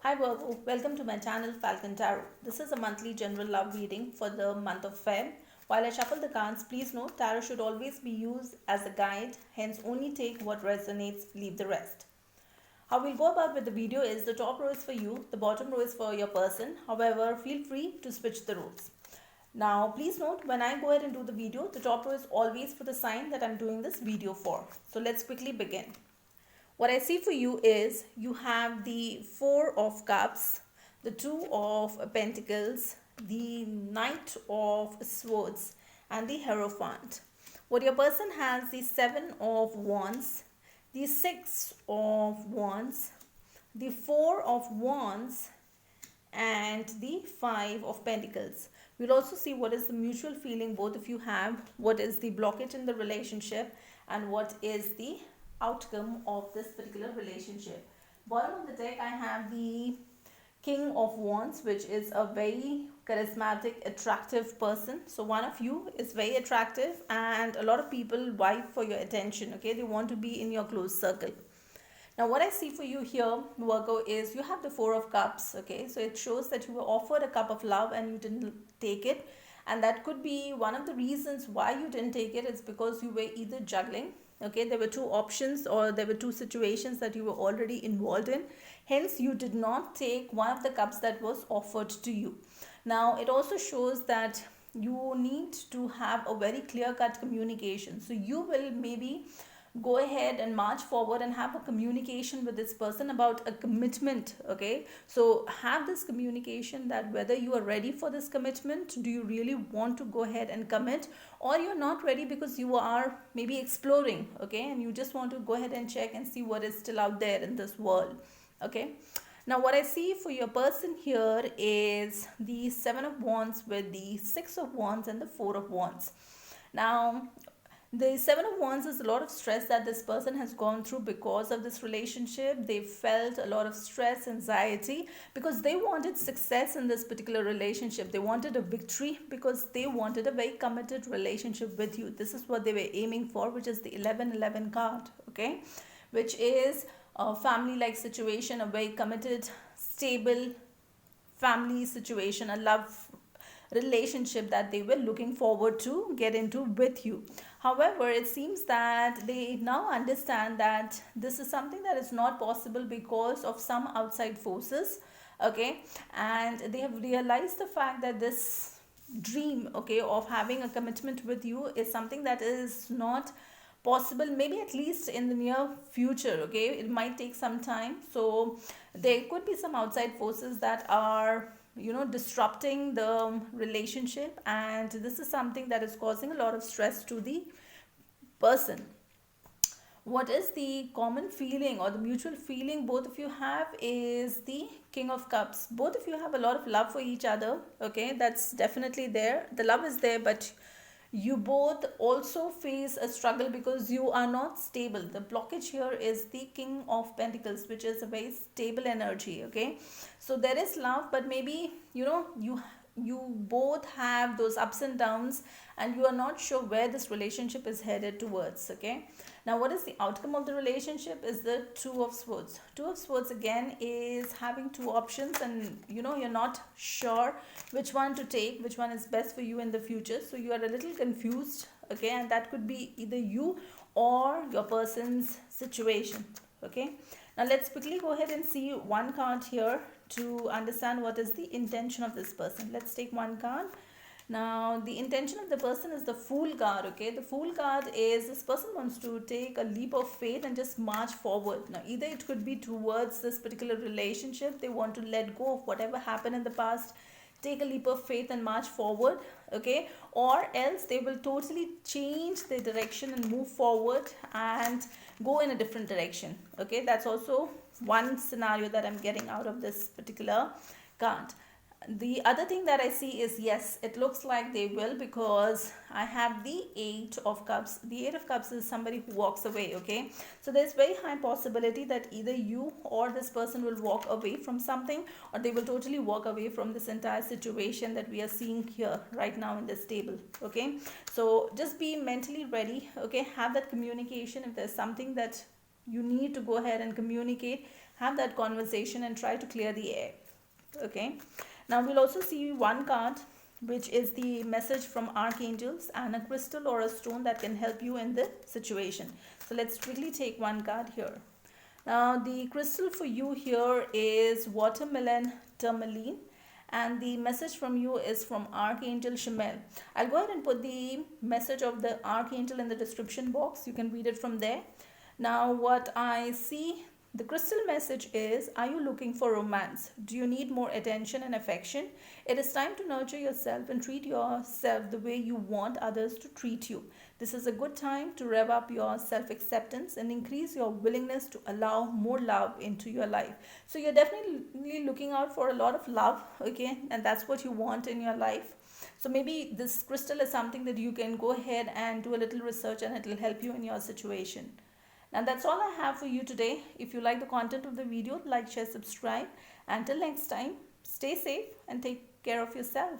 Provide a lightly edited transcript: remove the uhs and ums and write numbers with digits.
Hi Virgo, welcome to my channel Falcon Tarot. This is a monthly general love reading for the month of Feb. While I shuffle the cards, please note tarot should always be used as a guide, hence only take what resonates, leave the rest. How we'll go about with the video is the top row is for you, the bottom row is for your person. However, feel free to switch the roles. Now, please note when I go ahead and do the video, the top row is always for the sign that I'm doing this video for. So let's quickly begin. What I see for you is you have the Four of Cups, the Two of Pentacles, the Knight of Swords, and the Hierophant. What your person has, the Seven of Wands, the Six of Wands, the Four of Wands, and the Five of Pentacles. We'll also see what is the mutual feeling both of you have, what is the blockage in the relationship, and what is the outcome of this particular relationship. Bottom of the deck, I have the King of Wands, which is a very charismatic, attractive person. So one of you is very attractive and a lot of people vie for your attention. Okay, they want to be in your close circle. Now what I see for you here, Virgo, is you have the Four of Cups. Okay, so it shows that you were offered a cup of love and you didn't take it, and that could be one of the reasons why you didn't take it. Is because you were either juggling. Okay, there were two options or there were two situations that you were already involved in, hence you did not take one of the cups that was offered to you. Now it also shows that you need to have a very clear-cut communication. So you will maybe go ahead and march forward and have a communication with this person about a commitment. Okay, so have this communication that whether you are ready for this commitment, do you really want to go ahead and commit, or you're not ready because you are maybe exploring. Okay, and you just want to go ahead and check and see what is still out there in this world. Okay, now what I see for your person here is the Seven of Wands with the Six of Wands and the Four of Wands. Now the Seven of Wands is a lot of stress that this person has gone through because of this relationship. They felt a lot of stress, anxiety, because they wanted success in this particular relationship. They wanted a victory because they wanted a very committed relationship with you. This is what they were aiming for, which is the 1111 card, okay, which is a family-like situation, a very committed, stable family situation, a love relationship that they were looking forward to get into with you. However, it seems that they now understand that this is something that is not possible because of some outside forces. Okay, and they have realized the fact that this dream, okay, of having a commitment with you is something that is not possible, maybe at least in the near future. Okay, it might take some time. So there could be some outside forces that are disrupting the relationship, and this is something that is causing a lot of stress to the person. What is the common feeling or the mutual feeling both of you have is the King of Cups. Both of you have a lot of love for each other. Okay, that's definitely there. The love is there, but you both also face a struggle because you are not stable. The blockage here is the King of Pentacles, which is a very stable energy. Okay, so there is love, but maybe you both have those ups and downs and you are not sure where this relationship is headed towards. Okay, now what is the outcome of the relationship is the Two of Swords. Two of Swords again is having two options, and you're not sure which one to take, which one is best for you in the future. So you are a little confused. Okay, and that could be either you or your person's situation. Okay, now let's quickly go ahead and see one card here to understand what is the intention of this person. Let's take one card. Now the intention of the person is the Fool card. Okay, the Fool card is this person wants to take a leap of faith and just march forward. Now either it could be towards this particular relationship, they want to let go of whatever happened in the past, take a leap of faith and march forward. Okay, or else they will totally change their direction and move forward and go in a different direction. Okay, that's also one scenario that I'm getting out of this particular card. The other thing that I see is, yes, it looks like they will, because I have the Eight of Cups. The Eight of Cups is somebody who walks away. Okay, so there's very high possibility that either you or this person will walk away from something, or they will totally walk away from this entire situation that we are seeing here right now in this table. Okay, so just be mentally ready. Okay, have that communication. If there's something that you need to go ahead and communicate, have that conversation and try to clear the air. Okay, now we'll also see one card, which is the message from archangels, and a crystal or a stone that can help you in the situation. So let's quickly take one card here. Now the crystal for you here is watermelon tourmaline, and the message from you is from Archangel Shemel. I'll go ahead and put the message of the Archangel in the description box. You can read it from there. Now what I see, the crystal message is, are you looking for romance? Do you need more attention and affection? It is time to nurture yourself and treat yourself the way you want others to treat you. This is a good time to rev up your self-acceptance and increase your willingness to allow more love into your life. So you're definitely looking out for a lot of love, okay? And that's what you want in your life. So maybe this crystal is something that you can go ahead and do a little research, and it will help you in your situation. And that's all I have for you today. If you like the content of the video, like, share, subscribe. Until next time, stay safe and take care of yourself.